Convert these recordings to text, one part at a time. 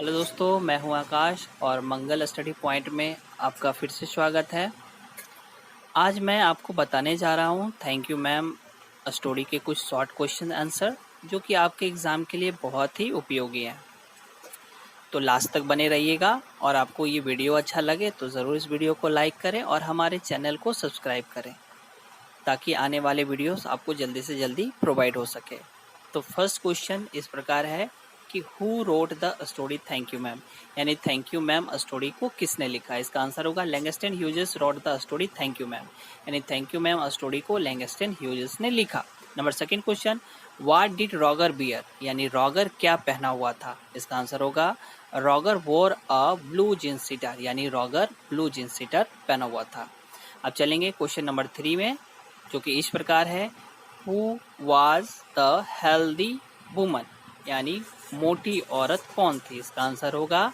Hello दोस्तों, मैं हूं आकाश और मंगल स्टडी पॉइंट में आपका फिर से स्वागत है। आज मैं आपको बताने जा रहा हूं थैंक यू मैम स्टोरी के कुछ शॉर्ट क्वेश्चन आंसर जो कि आपके एग्ज़ाम के लिए बहुत ही उपयोगी हैं। तो लास्ट तक बने रहिएगा और आपको ये वीडियो अच्छा लगे तो ज़रूर इस वीडियो को लाइक करें और हमारे चैनल को सब्सक्राइब करें ताकि आने वाले वीडियोस आपको जल्दी से जल्दी प्रोवाइड हो सके। तो फर्स्ट क्वेश्चन इस प्रकार है कि who wrote the story thank you ma'am, यानी थैंक यू मैम स्टोरी को किसने लिखा। इसका आंसर होगा Langston Hughes wrote the story thank you ma'am, यानी थैंक यू मैम स्टोरी को लैंगस्टन ह्यूजेस ने लिखा। Number second question, what did Roger wear, यानी रॉगर क्या पहना हुआ था। इसका आंसर होगा Roger wore a blue jeans sweater, यानी रॉगर ब्लू जींस सीटर पहना हुआ था। अब चलेंगे क्वेश्चन नंबर 3 में, जो कि इस प्रकार है, who was the healthy woman, यानी मोटी औरत कौन थी। इसका आंसर होगा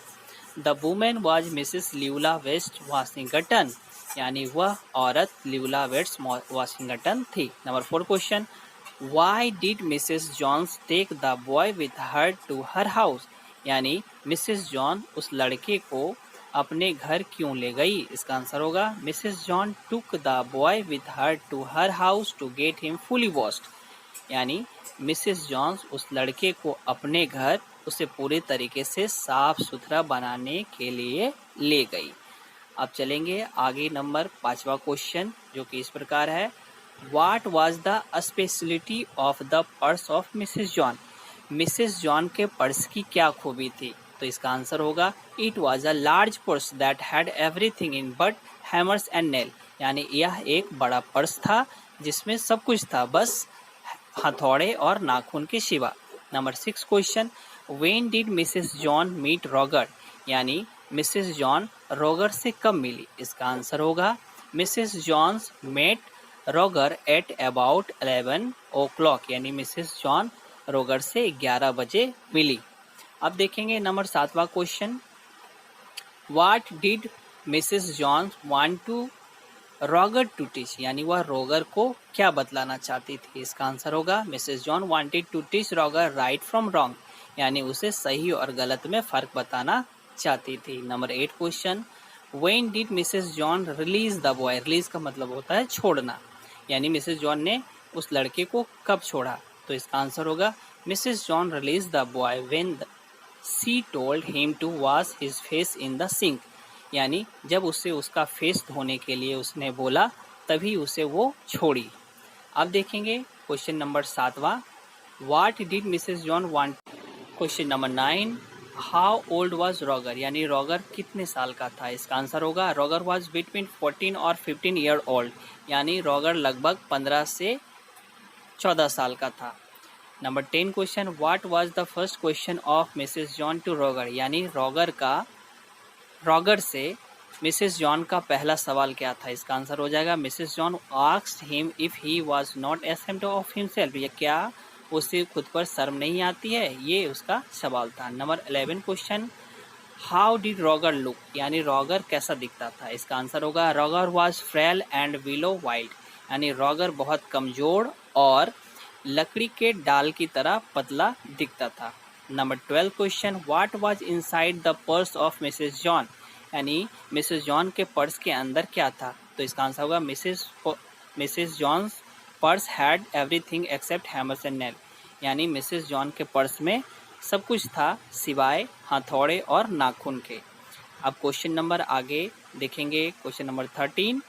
the women was Mrs Luella West Washington, यानी वह औरत ल्यूला वेस्ट वाशिंगटन थी। Number 4 question, why did Mrs Jones take the boy with her to her house, यानी मिसेस जॉन उस लड़के को अपने घर क्यों ले गई। इसका आंसर होगा Mrs John took the boy with her to her house to get him fully washed, यानी मिसेस जॉन्स उस लड़के को अपने घर उसे पूरे तरीके से साफ सुथरा बनाने के लिए ले गई। अब चलेंगे आगे नंबर 5वां क्वेश्चन, जो कि इस प्रकार है, what was the speciality of the purse of Mrs John, Mrs John के पर्स की क्या खूबी थी। तो इसका आंसर होगा it was a large purse that had everything in but hammers and nail, यानी यह एक बड़ा पर्स था जिसमें सब कुछ था बस हथौड़े और नाखून के सिवा। Number 6 question, when did Mrs John meet Roger, यानी मिसेस जॉन रॉगर से कब मिली। इसका आंसर होगा Mrs Jones met Roger at about 11 o'clock, यानी मिसेस जॉन रॉगर से 11 बजे मिली। अब देखेंगे नंबर 7वां question, what did Mrs John want to Roger to teach, यानी वह रॉगर को क्या बतलाना चाहती थी। इसका आंसर होगा Mrs John wanted to teach Roger right from wrong, यानी उसे सही और गलत में फर्क बताना चाहती थी। Number 8 question, when did Mrs John release the boy, release का मतलब होता है छोड़ना, यानी मिसेस जॉन ने उस लड़के को कब छोड़ा। तो इसका आंसर होगा Mrs John release the boy when she told him to wash his face in the sink, यानी जब उसे उसका फेस धोने के लिए उसने बोला तभी उसे वो छोड़ी। अब देखेंगे क्वेश्चन नंबर 7वां, what did Mrs John want. Question number 9, how old was Roger, यानी रॉगर कितने साल का था। इसका आंसर होगा रॉगर वाज बिटवीन 14 और 15 ईयर ओल्ड, यानी रॉगर लगभग 15 से 14 साल का था। Number 10 question, what was the first question of Mrs John to Roger, यानी रॉगर से मिसेस जॉन का पहला सवाल क्या था। इसका आंसर हो जाएगा Mrs John asked him if he was not ashamed of himself, या क्या उसे खुद पर शर्म नहीं आती है, ये उसका सवाल था। Number 11 question, how did Roger look, यानी रॉगर कैसा दिखता था। इसका आंसर होगा Roger was frail and willow wild, यानी रॉगर बहुत कमजोर और लकड़ी के डाल की तरह पतला दिखता था। Number 12 question, what was inside the purse of Mrs John, यानी मिसेस जॉन के पर्स के अंदर क्या था। तो इसका आंसर होगा Mrs Jones purse had everything except hammers and nail, यानी मिसेस जॉन के पर्स में सब कुछ था सिवाय हथौड़े और नाखून के। अब क्वेश्चन नंबर आगे देखेंगे, question number 13,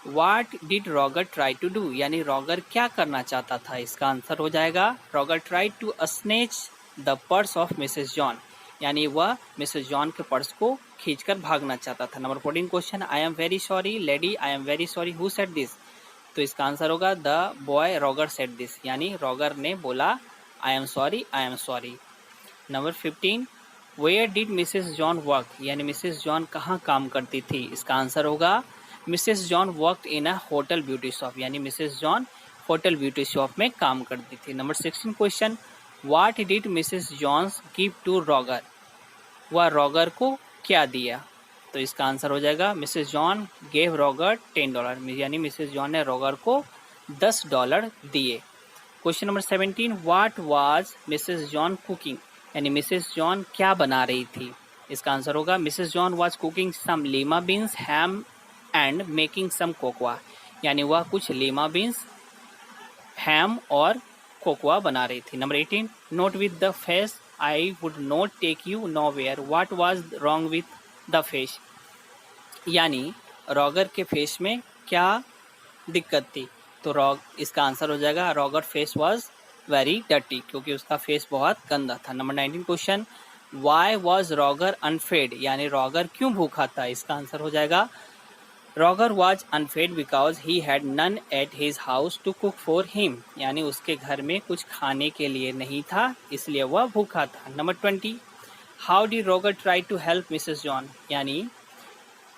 what did Roger try to do, यानी रॉगर क्या करना चाहता था। इसका आंसर हो जाएगा Roger try to snatch the purse of Mrs John, यानी वह मिसेस जॉन के पर्स को खींचकर भागना चाहता था। Number 14 question, I am very sorry lady, I am very sorry who said this. तो इसका आंसर होगा the boy Roger said this, यानी रॉगर ने बोला I am sorry, I am sorry. Number 15, where did Mrs John work, यानी Mrs John कहाँ काम करती थी। इसका आंसर होगा Mrs John worked in a hotel beauty shop, यानी Mrs John hotel beauty shop में काम करती थी। Number 16 question, what did Mrs Jones give to Roger, वह रॉगर को क्या दिया। तो इसका आंसर हो जाएगा मिसेस जॉन गेव रॉगर $10, यानी मिसेस जॉन ने रॉगर को $10 दिए। Question number 17, what was Mrs John cooking, यानी मिसेस जॉन क्या बना रही थी? इसका आंसर होगा Mrs John was cooking some lima beans ham and making some cocoa. यानी वह कुछ लीमा बीन्स, हैम और कोकोआ बना रही थी। Number 18, not with the face I would not take you nowhere, what was wrong with the face. यानी Roger के face में क्या दिक्कत थी? तो इसका आंसर हो जाएगा Roger face was very dirty, क्योंकि उसका फेस बहुत गंदा था। Number 19 question, why was Roger unfed, यानी रॉगर क्यों भूखा था? इसका आंसर हो जाएगा Roger was unfed because he had none eight his house to cook for him. यानी उसके घर में कुछ खाने के लिए नहीं था, इसलिए वह भूखा था। Number 20, how did Roger try to help Mrs John, यानी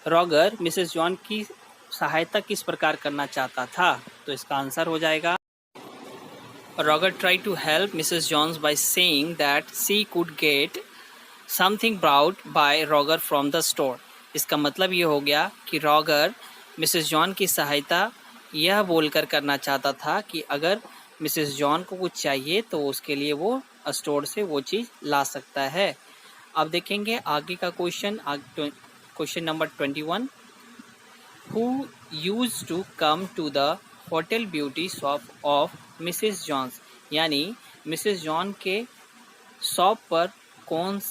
रॉगर मिसेस जॉन की सहायता किस प्रकार करना चाहता था? तो इसका आंसर हो जाएगा Roger try to help Mrs Jones by saying that she could get something brought by Roger from the store. इसका मतलब ये हो गया कि रॉगर मिसेस जॉन की सहायता यह बोलकर करना चाहता था कि अगर मिसेस जॉन को कुछ चाहिए तो उसके लिए वो स्टोर से वो चीज़ ला सकता है। अब देखेंगे आगे का question, question number 21, who used to come to the hotel beauty shop of Mrs. Jones, यानी मिसेस जॉन के शॉप पर कौन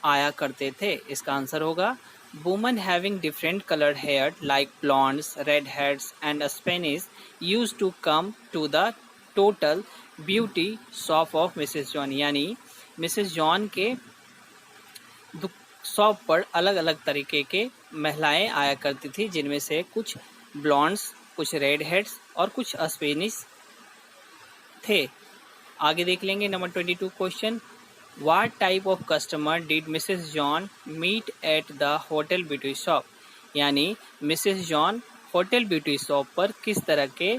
आया करते थे? इसका आंसर होगा woman having different coloured hair like blondes, red heads and Spanish used to come to the total beauty shop of Mrs John. यानी मिसेस जॉन के शॉप पर अलग अलग तरीके के महिलाएं आया करती थी, जिनमें से कुछ ब्लॉन्ड्स, कुछ रेड हेड्स और कुछ स्पेनिश थे। आगे देख लेंगे number 22 question, what type of customer did Mrs John meet at the hotel beauty shop, यानी Mrs John hotel beauty shop पर किस तरह के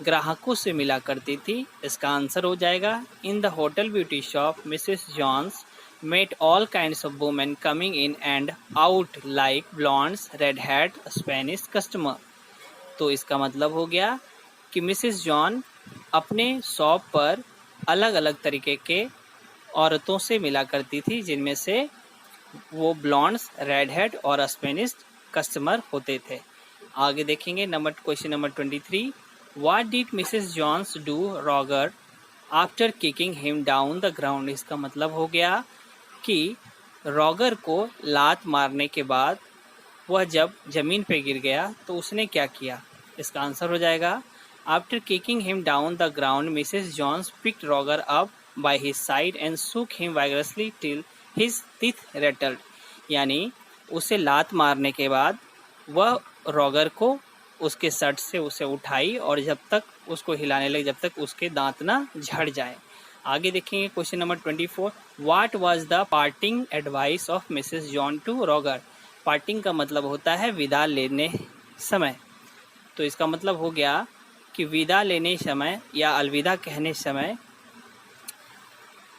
ग्राहकों से मिला करती थी? इसका आंसर हो जाएगा in the hotel beauty shop Mrs Jones met all kinds of women coming in and out like blondes, redhead, Spanish customer। तो इसका मतलब हो गया कि मिसेस जॉन अपने शॉप पर अलग अलग तरीके के औरतों से मिला करती थी, जिनमें से वो ब्लॉन्ड्स, रेडहेड और स्पेनिश कस्टमर होते थे। आगे देखेंगे question number 23, what did Mrs Jones do Roger after kicking him down the ground. इसका मतलब हो गया कि रॉगर को लात मारने के बाद वह जब ज़मीन पे गिर गया तो उसने क्या किया? इसका आंसर हो जाएगा after kicking him down the ground Mrs Jones picked Roger up by his side and shook him vigorously till his teeth rattled. यानी उसे लात मारने के बाद वह रॉगर को उसके शर्ट से उसे उठाई और जब तक उसको हिलाने लगी, जब तक उसके दांत ना झड़ जाए। आगे देखेंगे question number 24, what was the parting advice of Mrs John to Roger. Parting का मतलब होता है विदा लेने समय। तो इसका मतलब हो गया कि विदा लेने समय या अलविदा कहने समय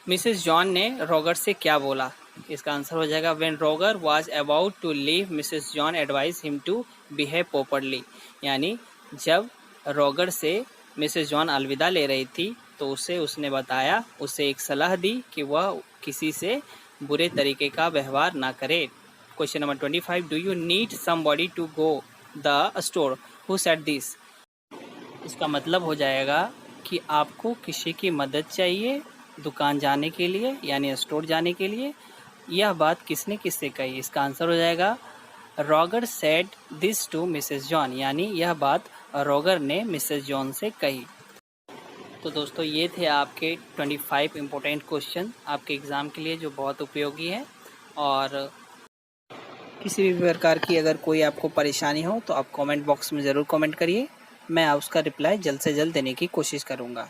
मिसेस जॉन ने रॉगर से क्या बोला? इसका आंसर हो जाएगा when Roger was about to leave Mrs John advise him to behave properly. यानी जब रॉगर से मिसेस जॉन अलविदा ले रही थी तो उसने बताया, उसे एक सलाह दी कि वह किसी से बुरे तरीके का व्यवहार ना करे। Question number 25, do you need somebody to go the store who said this. इसका मतलब हो जाएगा कि आपको किसी की मदद चाहिए दुकान जाने के लिए, यानी स्टोर जाने के लिए। यह बात किसने किससे कही? इसका आंसर हो जाएगा Roger said this to Mrs John, यानी यह बात रॉगर ने मिसेस जॉन से कही। तो दोस्तों ये थे आपके 25 इम्पोर्टेंट क्वेश्चन आपके एग्ज़ाम के लिए, जो बहुत उपयोगी है। और किसी भी प्रकार की अगर कोई आपको परेशानी हो तो आप कमेंट बॉक्स में ज़रूर कमेंट करिए, मैं उसका रिप्लाई जल्द से जल्द देने की कोशिश करूँगा।